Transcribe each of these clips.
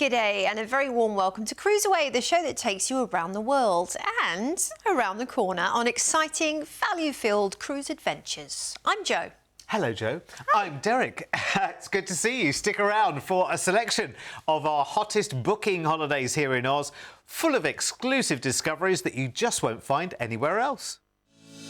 G'day and a very warm welcome to CruiseAway, the show that takes you around the world and around the corner on exciting, value-filled cruise adventures. I'm Jo. Hello, Jo. I'm Derek. It's good to see you. Stick around for a selection of our hottest booking holidays here in Oz, full of exclusive discoveries that you just won't find anywhere else.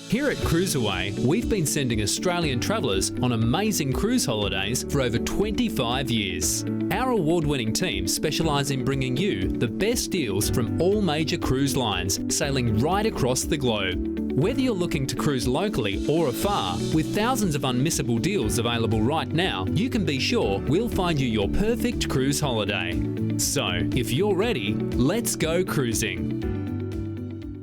Here at CruiseAway, we've been sending Australian travellers on amazing cruise holidays for over 25 years. Our award-winning team specialise in bringing you the best deals from all major cruise lines, sailing right across the globe. Whether you're looking to cruise locally or afar, with thousands of unmissable deals available right now, you can be sure we'll find you your perfect cruise holiday. So, if you're ready, let's go cruising.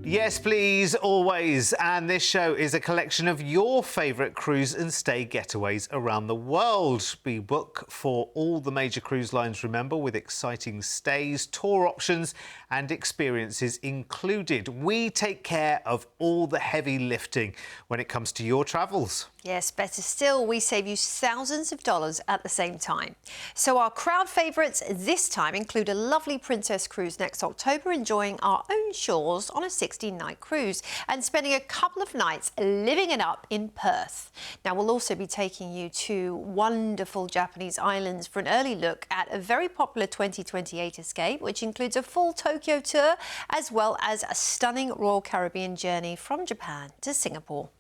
Yes, please, always. And this show is a collection of your favourite cruise and stay getaways around the world. We book for all the major cruise lines, remember, with exciting stays, tour options and experiences included. We take care of all the heavy lifting when it comes to your travels. Yes, better still, we save you thousands of dollars at the same time. So our crowd favourites this time include a lovely Princess cruise next October, enjoying our own shores on a 16-night cruise and spending a couple of nights living it up in Perth. Now, we'll also be taking you to wonderful Japanese islands for an early look at a very popular 2028 escape, which includes a full Tokyo tour, as well as a stunning Royal Caribbean journey from Japan to Singapore.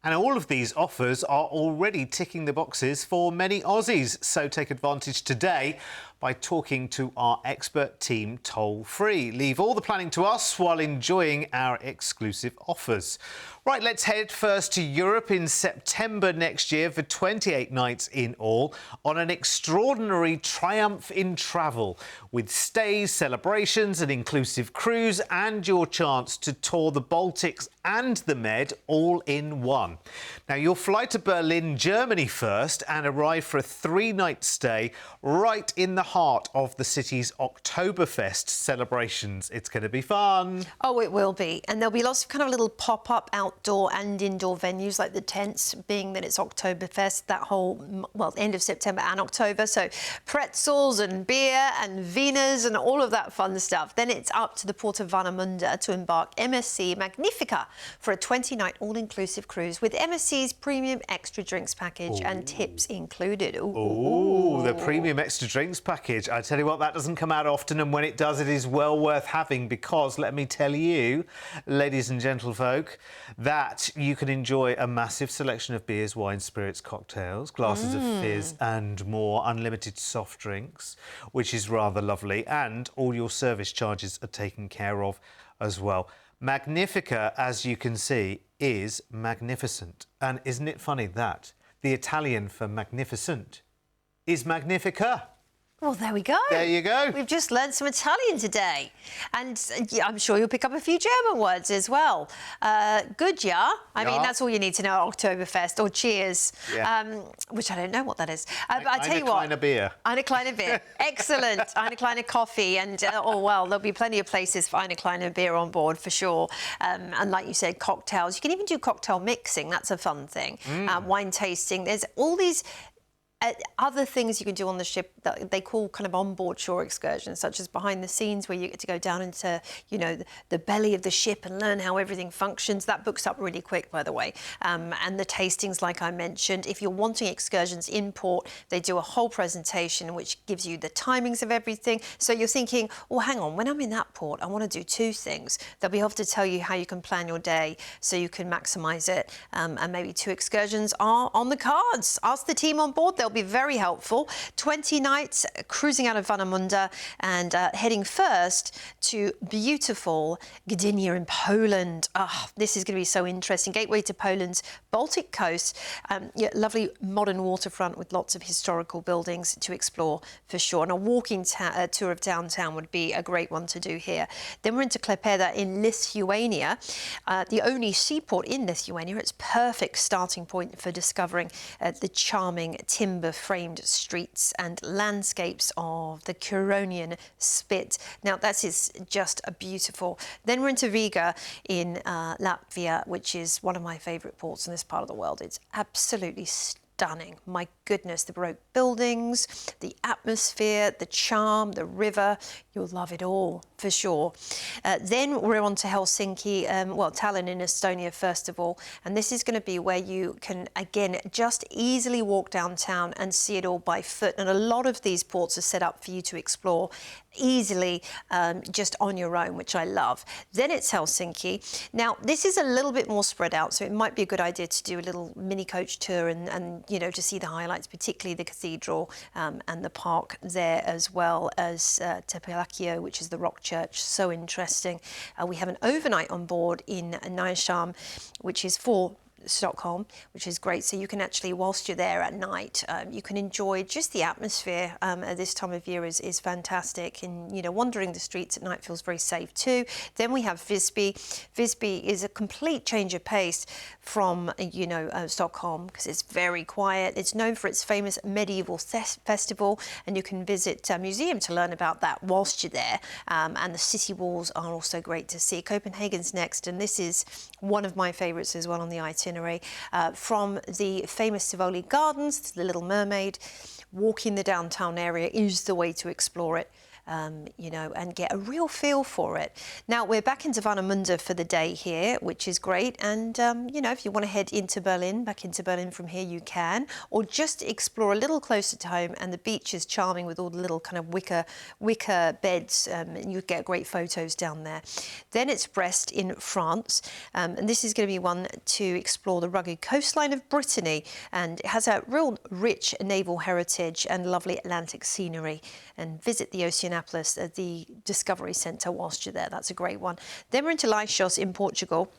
And all of these offers are already ticking the boxes for many Aussies. So take advantage today by talking to our expert team toll-free. Leave all the planning to us while enjoying our exclusive offers. Right, let's head first to Europe in September next year for 28 nights in all on an extraordinary triumph in travel with stays, celebrations, an inclusive cruise and your chance to tour the Baltics and the Med all in one. Now, you'll fly to Berlin, Germany first and arrive for a 3-night stay right in the heart of the city's Oktoberfest celebrations. It's going to be fun. Oh, it will be. And there'll be lots of kind of little pop-up outdoor and indoor venues, like the tents, being that it's Oktoberfest, that whole, well, end of September and October. So pretzels and beer and wieners and all of that fun stuff. Then it's up to the port of Warnemünde to embark MSC Magnifica for a 20-night all-inclusive cruise with MSC's premium extra drinks package and tips included. Ooh, the premium extra drinks package. I tell you what, that doesn't come out often, and when it does, it is well worth having because, let me tell you, ladies and gentlefolk, that you can enjoy a massive selection of beers, wines, spirits, cocktails, glasses of fizz and more, unlimited soft drinks, which is rather lovely, and all your service charges are taken care of as well. Magnifica, as you can see, is magnificent. And isn't it funny that the Italian for magnificent is Magnifica? Well, there we go. There you go. We've just learned some Italian today. And I'm sure you'll pick up a few German words as well. Good, yeah? I mean, that's all you need to know, Oktoberfest or Cheers, which I don't know what that is. But I tell you what. Eine kleine Bier. Eine kleine Bier. Excellent. Eine kleine coffee. And, oh, well, there'll be plenty of places for eine kleine beer on board, for sure. And like you said, cocktails. You can even do cocktail mixing. That's a fun thing. Wine tasting. There's all these other things you can do on the ship that they call kind of onboard shore excursions, such as behind the scenes, where you get to go down into, you know, the belly of the ship and learn how everything functions. That books up really quick, by the way. And the tastings, like I mentioned. If you're wanting excursions in port, they do a whole presentation which gives you the timings of everything. So you're thinking, oh, hang on, when I'm in that port, I want to do 2 things. They'll be able to tell you how you can plan your day so you can maximise it. And maybe 2 excursions are on the cards. Ask the team on board. They'll be very helpful. 20 nights cruising out of Warnemünde and heading first to beautiful Gdynia in Poland. This is going to be so interesting. Gateway to Poland's Baltic coast. Lovely modern waterfront with lots of historical buildings to explore for sure. And a walking tour of downtown would be a great one to do here. Then we're into Klaipėda in Lithuania, the only seaport in Lithuania. It's perfect starting point for discovering the charming timber-framed streets and landscapes of the Curonian Spit. Now, that is just a beautiful. Then we're into Riga in Latvia, which is one of my favourite ports in this part of the world. It's absolutely stunning. stunning. My goodness, the Baroque buildings, the atmosphere, the charm, the river. You'll love it all for sure. Then we're on to Helsinki, Tallinn in Estonia first of all, and this is going to be where you can again just easily walk downtown and see it all by foot. And a lot of these ports are set up for you to explore easily just on your own, which I love. Then it's Helsinki. Now this is a little bit more spread out, so it might be a good idea to do a little mini coach tour and you know, to see the highlights, particularly the cathedral and the park there, as well as Tepelakio, which is the rock church. So interesting. We have an overnight on board in Nynäshamn, which is for Stockholm, which is great. So you can actually, whilst you're there at night, you can enjoy just the atmosphere at this time of year is fantastic. And, you know, wandering the streets at night feels very safe too. Then we have Visby. Visby is a complete change of pace from, you know, Stockholm, because it's very quiet. It's known for its famous medieval festival, and you can visit a museum to learn about that whilst you're there. And the city walls are also great to see. Copenhagen's next, and this is one of my favourites as well on the itinerary. From the famous Tivoli Gardens to the Little Mermaid, walking the downtown area is the way to explore it. You know, and get a real feel for it. Now we're back into Warnemünde for the day here, which is great. And you know, if you want to head into Berlin, back into Berlin from here, you can, or just explore a little closer to home. And the beach is charming with all the little kind of wicker beds, and you get great photos down there. Then it's Brest in France, and this is going to be one to explore the rugged coastline of Brittany, and it has a real rich naval heritage and lovely Atlantic scenery. And visit the Oceanopolis, the Discovery Centre whilst you're there. That's a great one. Then we're into Leixos in Portugal.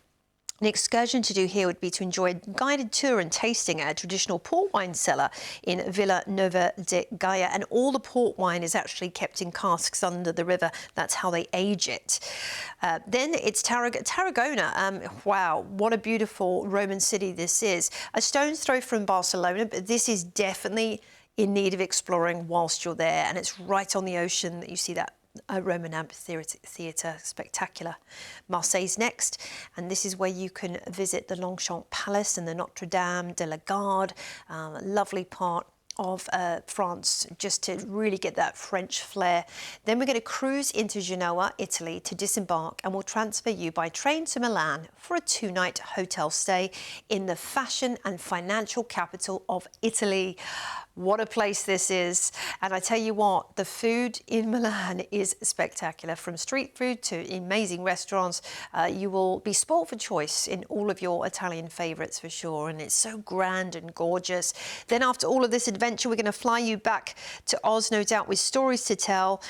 An excursion to do here would be to enjoy a guided tour and tasting at a traditional port wine cellar in Vila Nova de Gaia. And all the port wine is actually kept in casks under the river. That's how they age it. Then it's Tarragona. Wow, what a beautiful Roman city this is. A stone's throw from Barcelona, but this is definitely in need of exploring whilst you're there, and it's right on the ocean that you see that Roman amphitheatre, spectacular. Marseille's next, and this is where you can visit the Longchamp Palace and the Notre Dame de la Garde, lovely part of France, just to really get that French flair. Then we're going to cruise into Genoa, Italy, to disembark, and we'll transfer you by train to Milan for a 2-night hotel stay in the fashion and financial capital of Italy. What a place this is. And I tell you what, the food in Milan is spectacular. From street food to amazing restaurants, you will be spoilt for choice in all of your Italian favourites for sure. And it's so grand and gorgeous. Then after all of this adventure, we're going to fly you back to Oz, no doubt, with stories to tell.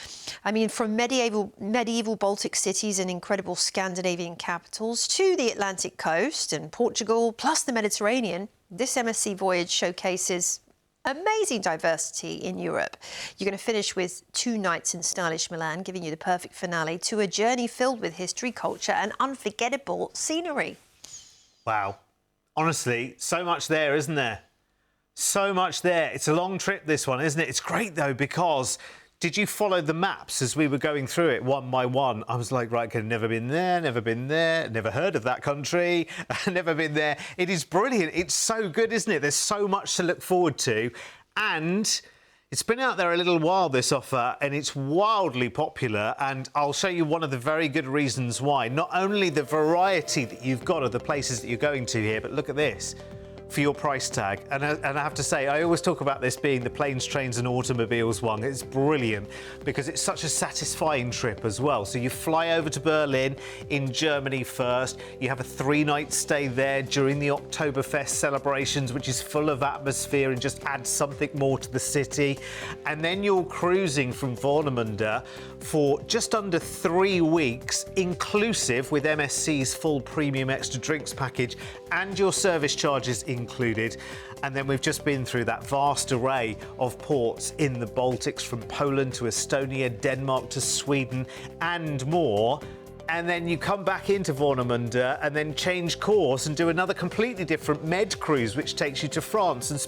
I mean, from medieval Baltic cities and incredible Scandinavian capitals to the Atlantic coast and Portugal, plus the Mediterranean, this MSC voyage showcases amazing diversity in Europe. You're going to finish with 2 nights in stylish Milan, giving you the perfect finale to a journey filled with history, culture and unforgettable scenery. Wow. Honestly, so much there, isn't there? So much there. It's a long trip, this one, isn't it? It's great, though, because did you follow the maps as we were going through it one by one? I was like, right, never been there, never heard of that country, never been there. It is brilliant. It's so good, isn't it? There's so much to look forward to. And it's been out there a little while, this offer, and it's wildly popular. And I'll show you one of the very good reasons why. Not only the variety that you've got of the places that you're going to here, but look at this. For your price tag. And I have to say, I always talk about this being the planes, trains and automobiles one. It's brilliant because it's such a satisfying trip as well. So you fly over to Berlin in Germany first. You have a 3-night stay there during the Oktoberfest celebrations, which is full of atmosphere and just adds something more to the city. And then you're cruising from Warnemünde for just under 3 weeks, inclusive with MSC's full premium extra drinks package and your service charges included. And then we've just been through that vast array of ports in the Baltics, from Poland to Estonia, Denmark to Sweden and more. and then you come back into Warnemünde and then change course and do another completely different Med cruise, which takes you to France and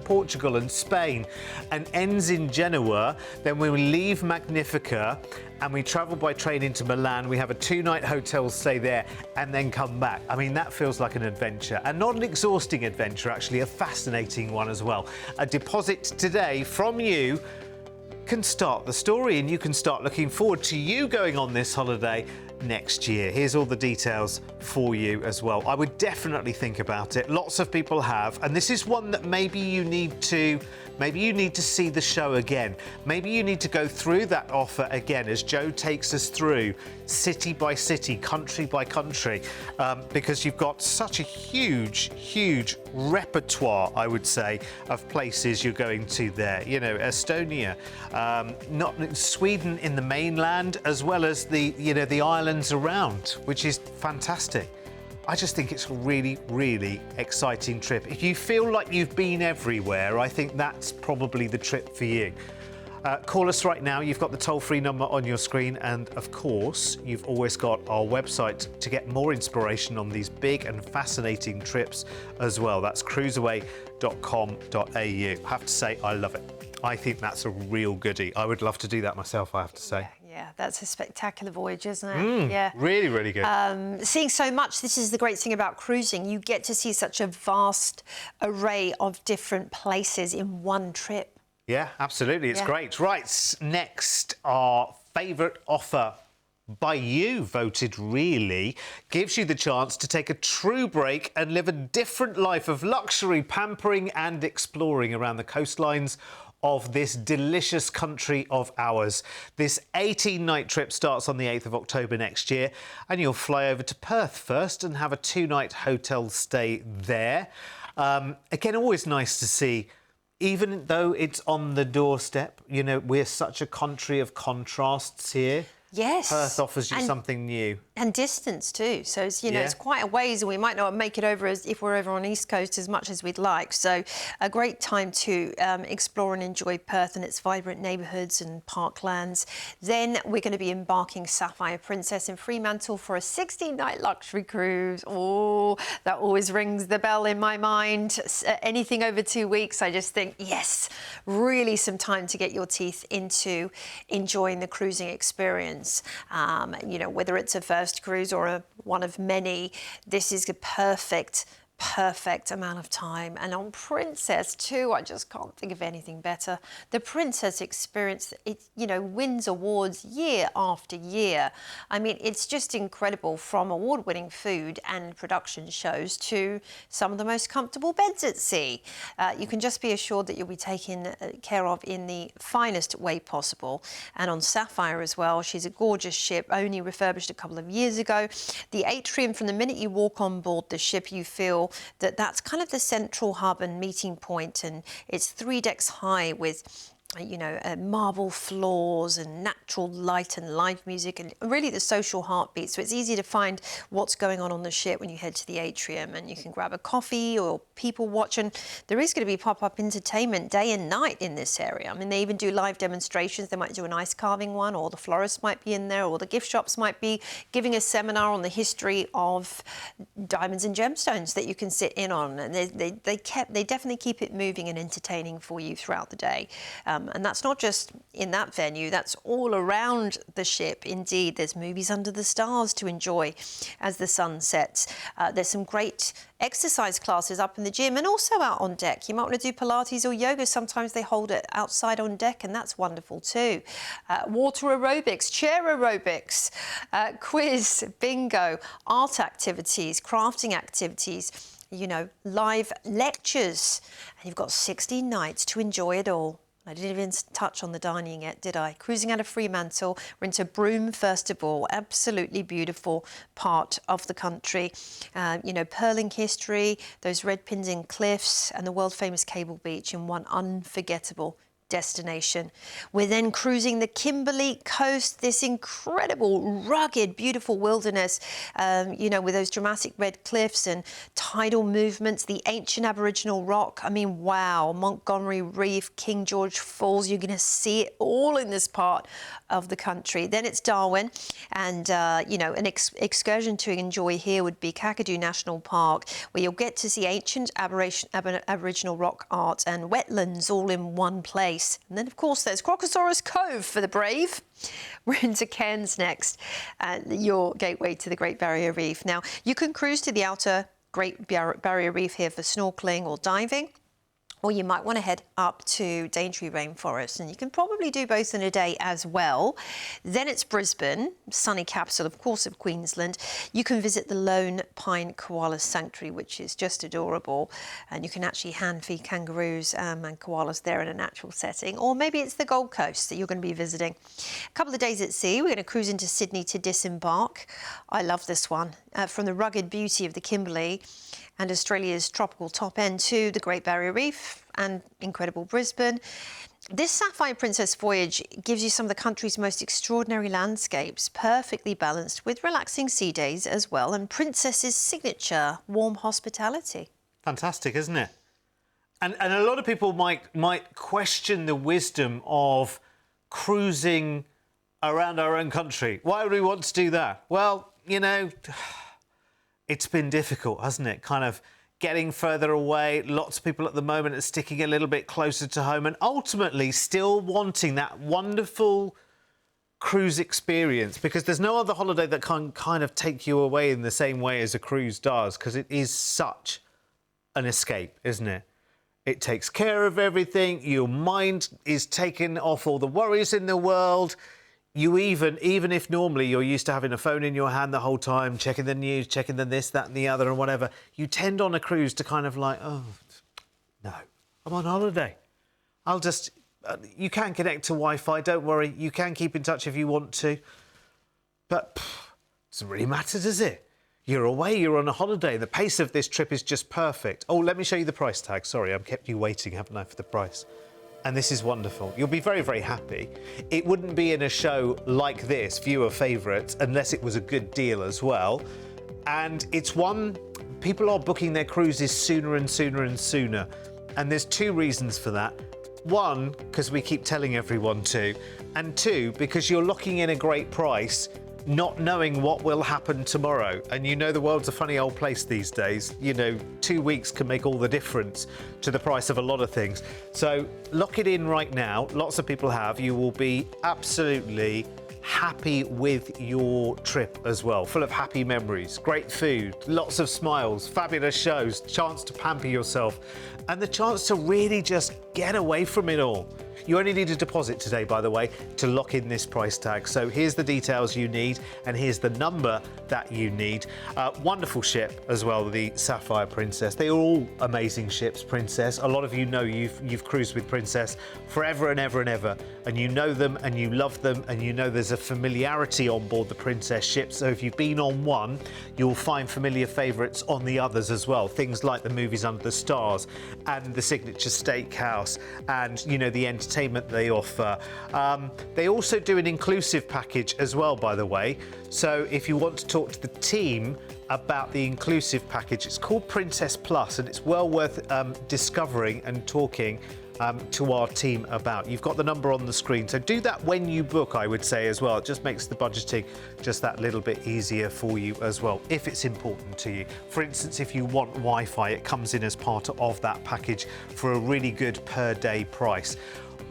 Portugal and Spain and ends in Genoa. Then we will leave Magnifica and we travel by train into Milan. We have a 2-night hotel stay there and then come back. I mean, that feels like an adventure, and not an exhausting adventure, actually, a fascinating one as well. A deposit today from you can start the story, and you can start looking forward to you going on this holiday next year. Here's all the details for you as well. I would definitely think about it. Lots of people have, and this is one that maybe you need to see the show again. Maybe you need to go through that offer again as Joe takes us through city by city, country by country, because you've got such a huge repertoire, I would say, of places you're going to there. You know, Estonia, not Sweden in the mainland, as well as the islands around, which is fantastic. I just think it's a really exciting trip. If you feel like you've been everywhere, I think that's probably the trip for you. Call us right now. You've got the toll-free number on your screen, and of course, you've always got our website to get more inspiration on these big and fascinating trips as well. That's cruiseaway.com.au. I have to say, I love it. I think that's a real goodie. I would love to do that myself, I have to say. Yeah, that's a spectacular voyage, isn't it? Yeah. Really good. Seeing so much, this is the great thing about cruising. You get to see such a vast array of different places in one trip. Yeah, absolutely. It's great. Right, next, our favourite offer by you voted really gives you the chance to take a true break and live a different life of luxury, pampering and exploring around the coastlines of this delicious country of ours. This 18-night trip starts on the 8th of October next year, and you'll fly over to Perth first and have a 2-night hotel stay there. Again, always nice to see, even though it's on the doorstep, you know, we're such a country of contrasts here. Yes. Perth offers you something new. And distance too. So, it's, you know, it's quite a ways, and we might not make it over if we're over on East Coast as much as we'd like. So a great time to explore and enjoy Perth and its vibrant neighbourhoods and parklands. Then we're going to be embarking Sapphire Princess in Fremantle for a 16-night luxury cruise. Oh, that always rings the bell in my mind. Anything over 2 weeks, I just think, yes, really some time to get your teeth into enjoying the cruising experience. You know, whether it's a first cruise or one of many, this is a perfect amount of time. And on Princess too, I just can't think of anything better. The Princess experience, it, you know, wins awards year after year. I mean, it's just incredible, from award-winning food and production shows to some of the most comfortable beds at sea. You can just be assured that you'll be taken care of in the finest way possible. And on Sapphire as well, she's a gorgeous ship, only refurbished a couple of years ago. The atrium, from the minute you walk on board the ship, you feel that's kind of the central hub and meeting point, and it's 3 decks high with, you know, marble floors and natural light and live music, and really the social heartbeat. So it's easy to find what's going on the ship when you head to the atrium, and you can grab a coffee or people watch. And there is going to be pop-up entertainment day and night in this area. I mean, they even do live demonstrations. They might do an ice carving one, or the florist might be in there, or the gift shops might be giving a seminar on the history of diamonds and gemstones that you can sit in on. And they definitely keep it moving and entertaining for you throughout the day. And that's not just in that venue, that's all around the ship. Indeed, there's movies under the stars to enjoy as the sun sets. There's some great exercise classes up in the gym and also out on deck. You might want to do Pilates or yoga. Sometimes they hold it outside on deck, and that's wonderful too. Water aerobics, chair aerobics, quiz, bingo, art activities, crafting activities, you know, live lectures. And you've got 16 nights to enjoy it all. I didn't even touch on the dining yet, did I? Cruising out of Fremantle, we're into Broome first of all. Absolutely beautiful part of the country. You know, pearling history, those red pins in cliffs, and the world famous Cable Beach in one unforgettable destination. We're then cruising the Kimberley coast, this incredible, rugged, beautiful wilderness, you know, with those dramatic red cliffs and tidal movements, the ancient Aboriginal rock. I mean, wow, Montgomery Reef, King George Falls, you're going to see it all in this part of the country. Then it's Darwin, and, you know, an excursion to enjoy here would be Kakadu National Park, where you'll get to see ancient Aboriginal rock art and wetlands all in one place. And then, of course, there's Crocosaurus Cove for the brave. We're into Cairns next, your gateway to the Great Barrier Reef. Now, you can cruise to the outer Great Barrier Reef here for snorkeling or diving, or you might want to head up to Daintree Rainforest, and you can probably do both in a day as well. Then it's Brisbane, sunny capital, of course, of Queensland. You can visit the Lone Pine Koala Sanctuary, which is just adorable, and you can actually hand feed kangaroos and koalas there in a natural setting. Or maybe it's the Gold Coast that you're going to be visiting. A couple of days at sea, we're going to cruise into Sydney to disembark. I love this one. From the rugged beauty of the Kimberley and Australia's tropical top end to the Great Barrier Reef and incredible Brisbane. This Sapphire Princess voyage gives you some of the country's most extraordinary landscapes, perfectly balanced with relaxing sea days as well, and Princess's signature warm hospitality. Fantastic, isn't it? And a lot of people might question the wisdom of cruising around our own country. Why would we want to do that? Well, you know, it's been difficult, hasn't it? Kind of getting further away. Lots of people at the moment are sticking a little bit closer to home and ultimately still wanting that wonderful cruise experience, because there's no other holiday that can kind of take you away in the same way as a cruise does, because it is such an escape, isn't it? It takes care of everything. Your mind is taken off all the worries in the world. You even if normally you're used to having a phone in your hand the whole time, checking the news, checking the this, that and the other and whatever, you tend on a cruise to kind of like, oh, no, I'm on holiday. I'll just... you can connect to Wi-Fi, don't worry. You can keep in touch if you want to. But doesn't really matter, does it? You're away, you're on a holiday. The pace of this trip is just perfect. Oh, let me show you the price tag. Sorry, I've kept you waiting, haven't I, for the price? And this is wonderful. You'll be very, very happy. It wouldn't be in a show like this, viewer favourites, unless it was a good deal as well. And it's one, people are booking their cruises sooner and sooner and sooner. And there's two reasons for that. One, because we keep telling everyone to. And two, because you're locking in a great price, not knowing what will happen tomorrow. And you know the world's a funny old place these days. You know, 2 weeks can make all the difference to the price of a lot of things. So lock it in right now. Lots of people have. You will be absolutely happy with your trip as well. Full of happy memories, great food, lots of smiles, fabulous shows, chance to pamper yourself, and the chance to really just get away from it all. You only need a deposit today, by the way, to lock in this price tag. So here's the details you need, and here's the number that you need. Wonderful ship as well, the Sapphire Princess. They are all amazing ships, Princess. A lot of you know you've cruised with Princess forever and ever and ever, and you know them and you love them, and you know there's a familiarity on board the Princess ship. So if you've been on one, you'll find familiar favourites on the others as well. Things like the Movies Under the Stars and the Signature Steakhouse, and you know the entertainment they offer. They also do an inclusive package as well, by the way. So if you want to talk to the team about the inclusive package, it's called Princess Plus, and it's well worth discovering and talking to our team about. You've got the number on the screen, so do that when you book, I would say, as well. It just makes the budgeting just that little bit easier for you as well, if it's important to you. For instance, if you want Wi-Fi, it comes in as part of that package for a really good per day price,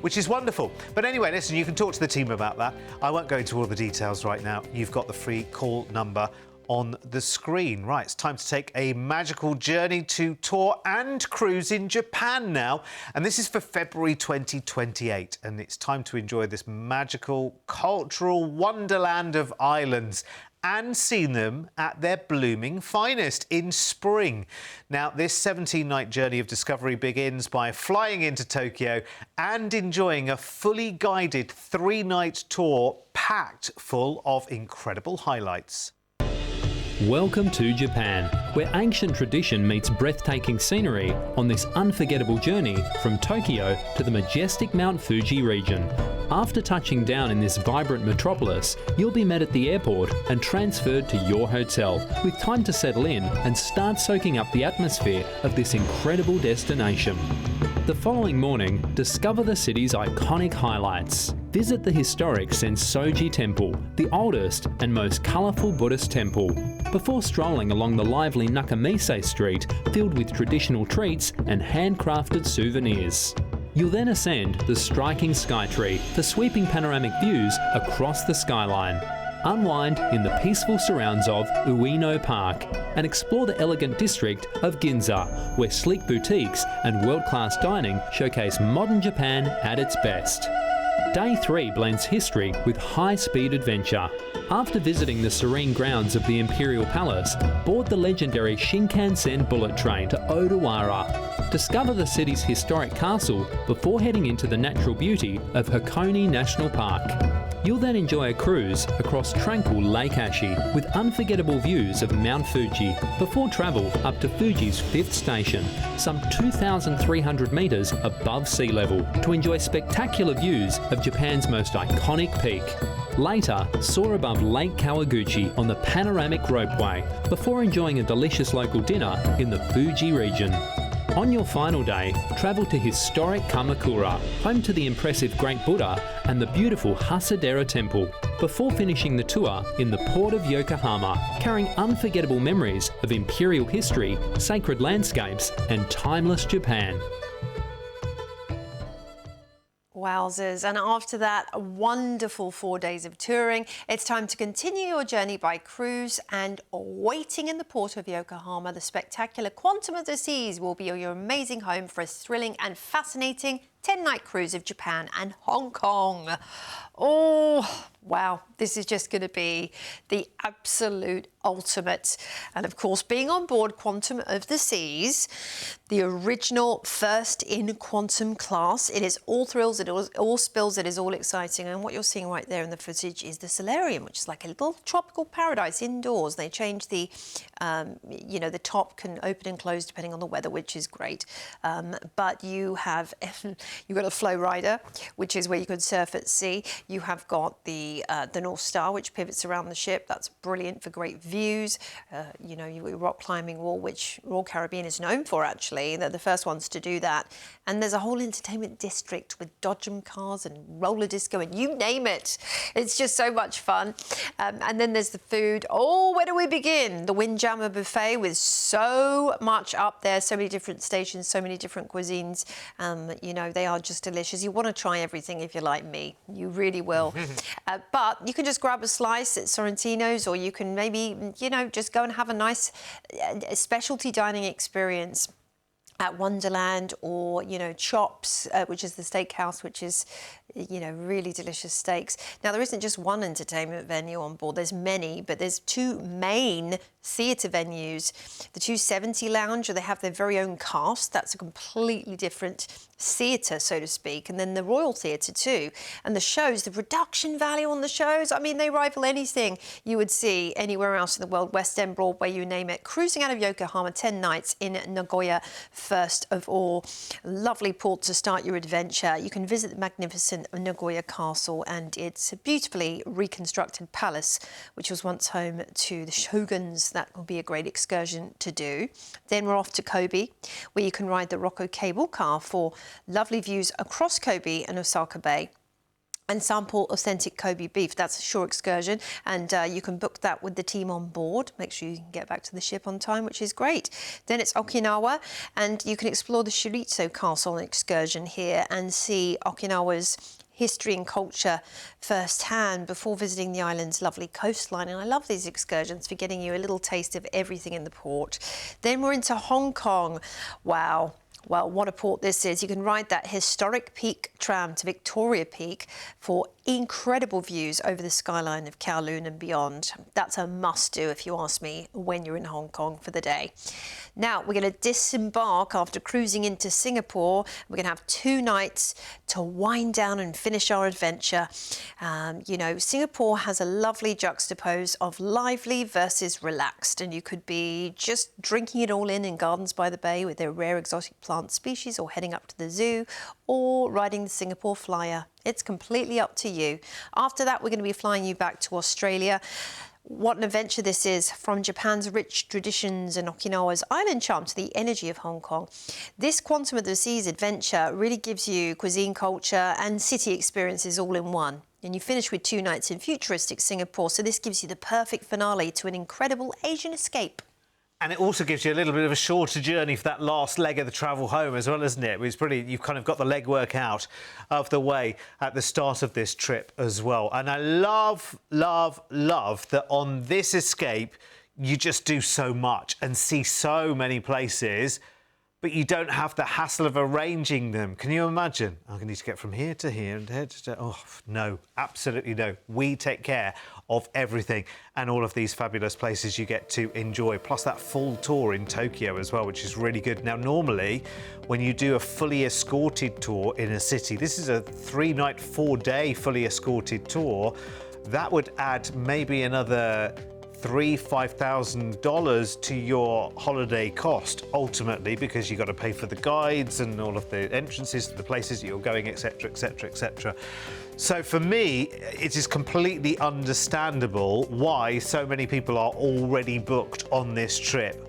which is wonderful. But anyway, listen, you can talk to the team about that. I won't go into all the details right now. You've got the free call number on the screen. Right, it's time to take a magical journey to tour and cruise in Japan now. And this is for February 2028. And it's time to enjoy this magical cultural wonderland of islands and see them at their blooming finest in spring. Now, this 17-night journey of discovery begins by flying into Tokyo and enjoying a fully guided 3-night tour packed full of incredible highlights. Welcome to Japan, where ancient tradition meets breathtaking scenery on this unforgettable journey from Tokyo to the majestic Mount Fuji region. After touching down in this vibrant metropolis, you'll be met at the airport and transferred to your hotel, with time to settle in and start soaking up the atmosphere of this incredible destination. The following morning, discover the city's iconic highlights. Visit the historic Sensoji Temple, the oldest and most colourful Buddhist temple, before strolling along the lively Nakamise Street, filled with traditional treats and handcrafted souvenirs. You'll then ascend the striking Skytree for sweeping panoramic views across the skyline. Unwind in the peaceful surrounds of Ueno Park and explore the elegant district of Ginza, where sleek boutiques and world-class dining showcase modern Japan at its best. Day 3 blends history with high-speed adventure. After visiting the serene grounds of the Imperial Palace, board the legendary Shinkansen bullet train to Odawara. Discover the city's historic castle before heading into the natural beauty of Hakone National Park. You'll then enjoy a cruise across tranquil Lake Ashi with unforgettable views of Mount Fuji before travel up to Fuji's 5th station, some 2,300 metres above sea level, to enjoy spectacular views of Japan's most iconic peak. Later, soar above Lake Kawaguchi on the panoramic ropeway before enjoying a delicious local dinner in the Fuji region. On your final day, travel to historic Kamakura, home to the impressive Great Buddha and the beautiful Hasadera Temple, before finishing the tour in the port of Yokohama, carrying unforgettable memories of imperial history, sacred landscapes and timeless Japan. Wowzers. And after that wonderful 4 days of touring, it's time to continue your journey by cruise, and waiting in the port of Yokohama, the spectacular Quantum of the Seas will be your amazing home for a thrilling and fascinating 10-night cruise of Japan and Hong Kong. Oh, wow. This is just going to be the absolute ultimate. And of course, being on board Quantum of the Seas, the original first in Quantum class, it is all thrills, it is all spills, it is all exciting. And what you're seeing right there in the footage is the solarium, which is like a little tropical paradise indoors. They change the, the top can open and close depending on the weather, which is great. But you have, you've got a flow rider, which is where you can surf at sea. You have got the North Star, which pivots around the ship. That's brilliant for great views. You've got your rock climbing wall, which Royal Caribbean is known for, actually. They're the first ones to do that. And there's a whole entertainment district with dodgem cars and roller disco and you name it. It's just so much fun. And then there's the food. Oh, where do we begin? The Windjammer Buffet with so much up there, so many different stations, so many different cuisines. They are just delicious. You want to try everything if you're like me. You really will. But you can just grab a slice at Sorrentino's, or you can maybe, just go and have a nice specialty dining experience at Wonderland, or, Chops, which is the steakhouse, which is, really delicious steaks. Now, there isn't just one entertainment venue on board. There's many, but there's two main theatre venues. The 270 Lounge, they have their very own cast. That's a completely different theatre, so to speak. And then the Royal Theatre too. And the shows, the production value on the shows, I mean, they rival anything you would see anywhere else in the world. West End, Broadway, you name it. Cruising out of Yokohama, 10 nights in Nagoya, first of all. Lovely port to start your adventure. You can visit the magnificent Nagoya Castle and its beautifully reconstructed palace, which was once home to the shoguns. That will be a great excursion to do. Then we're off to Kobe, where you can ride the Rokko cable car for lovely views across Kobe and Osaka Bay, and sample authentic Kobe beef. That's a shore excursion, and you can book that with the team on board. Make sure you can get back to the ship on time, which is great. Then it's Okinawa, and you can explore the Shurizo Castle excursion here and see Okinawa's history and culture firsthand before visiting the island's lovely coastline. And I love these excursions for getting you a little taste of everything in the port. Then we're into Hong Kong. Wow. Well, what a port this is. You can ride that historic Peak tram to Victoria Peak for incredible views over the skyline of Kowloon and beyond. That's a must-do, if you ask me, when you're in Hong Kong for the day. Now, we're going to disembark after cruising into Singapore. We're going to have 2 nights to wind down and finish our adventure. You know, Singapore has a lovely juxtapose of lively versus relaxed, and you could be just drinking it all in Gardens by the Bay with their rare exotic plant species, or heading up to the zoo, or riding the Singapore Flyer. It's completely up to you. After that, we're going to be flying you back to Australia. What an adventure this is, from Japan's rich traditions and Okinawa's island charm to the energy of Hong Kong. This Quantum of the Seas adventure really gives you cuisine, culture and city experiences all in one. And you finish with 2 nights in futuristic Singapore, so this gives you the perfect finale to an incredible Asian escape. And it also gives you a little bit of a shorter journey for that last leg of the travel home as well, isn't it? It's pretty, you've kind of got the legwork out of the way at the start of this trip as well. And I love, love, love that on this escape, you just do so much and see so many places, but you don't have the hassle of arranging them. Can you imagine? I'm going to need to get from here to here and here to there. Oh, no, absolutely no. We take care of everything and all of these fabulous places you get to enjoy, plus that full tour in Tokyo as well, which is really good. Now, normally, when you do a fully escorted tour in a city, this is a 3-night, 4-day fully escorted tour, that would add maybe another $5,000 to your holiday cost ultimately, because you've got to pay for the guides and all of the entrances to the places that you're going, etc, etc, etc. So for me, it is completely understandable why so many people are already booked on this trip.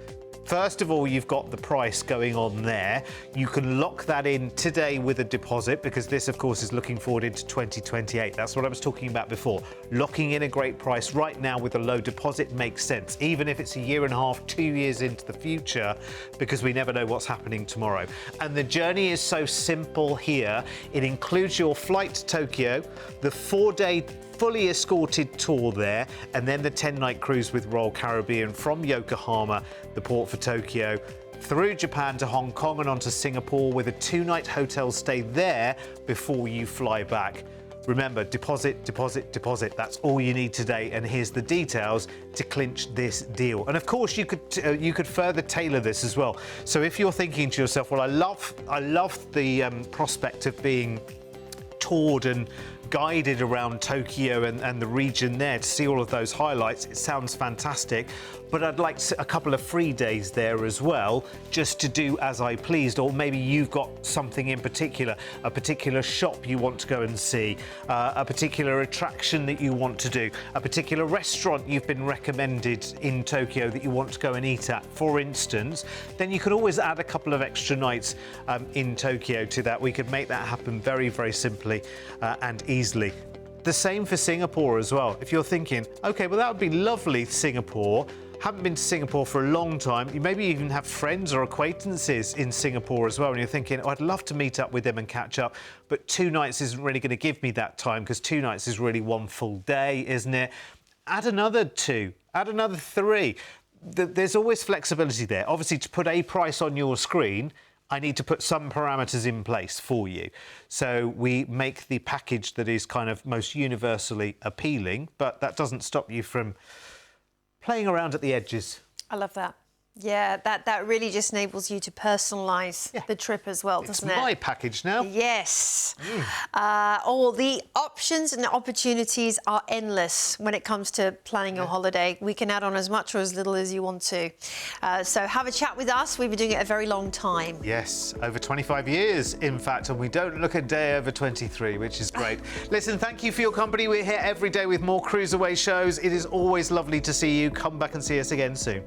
First of all, you've got the price going on there. You can lock that in today with a deposit, because this, of course, is looking forward into 2028. That's what I was talking about before. Locking in a great price right now with a low deposit makes sense, even if it's a year and a half, 2 years into the future, because we never know what's happening tomorrow. And the journey is so simple here. It includes your flight to Tokyo, the 4-day fully escorted tour there, and then the 10-night cruise with Royal Caribbean from Yokohama, the port for Tokyo, through Japan to Hong Kong and on to Singapore, with a 2-night hotel stay there before you fly back. Remember, deposit, deposit, deposit. That's all you need today. And here's the details to clinch this deal. And of course, you could further tailor this as well. So if you're thinking to yourself, well, I love the prospect of being toured and guided around Tokyo and the region there to see all of those highlights. It sounds fantastic, but I'd like a couple of free days there as well, just to do as I pleased. Or maybe you've got something in particular, a particular shop you want to go and see, a particular attraction that you want to do, a particular restaurant you've been recommended in Tokyo that you want to go and eat at, for instance. Then you could always add a couple of extra nights in Tokyo to that. We could make that happen very, very simply and easily. The same for Singapore as well. If you're thinking, okay, well, that would be lovely, Singapore. Haven't been to Singapore for a long time. You maybe even have friends or acquaintances in Singapore as well, and you're thinking, oh, I'd love to meet up with them and catch up, but 2 nights isn't really going to give me that time, because 2 nights is really 1 full day, isn't it? Add another 2, add another 3. There's always flexibility there. Obviously, to put a price on your screen, I need to put some parameters in place for you. So we make the package that is kind of most universally appealing, but that doesn't stop you from playing around at the edges. I love that. Yeah, that really just enables you to personalise the trip as well, doesn't it? It's my package now. Yes. All the options and opportunities are endless when it comes to planning your holiday. We can add on as much or as little as you want to. So have a chat with us. We've been doing it a very long time. Yes, over 25 years, in fact, and we don't look a day over 23, which is great. Listen, thank you for your company. We're here every day with more CruiseAway shows. It is always lovely to see you. Come back and see us again soon.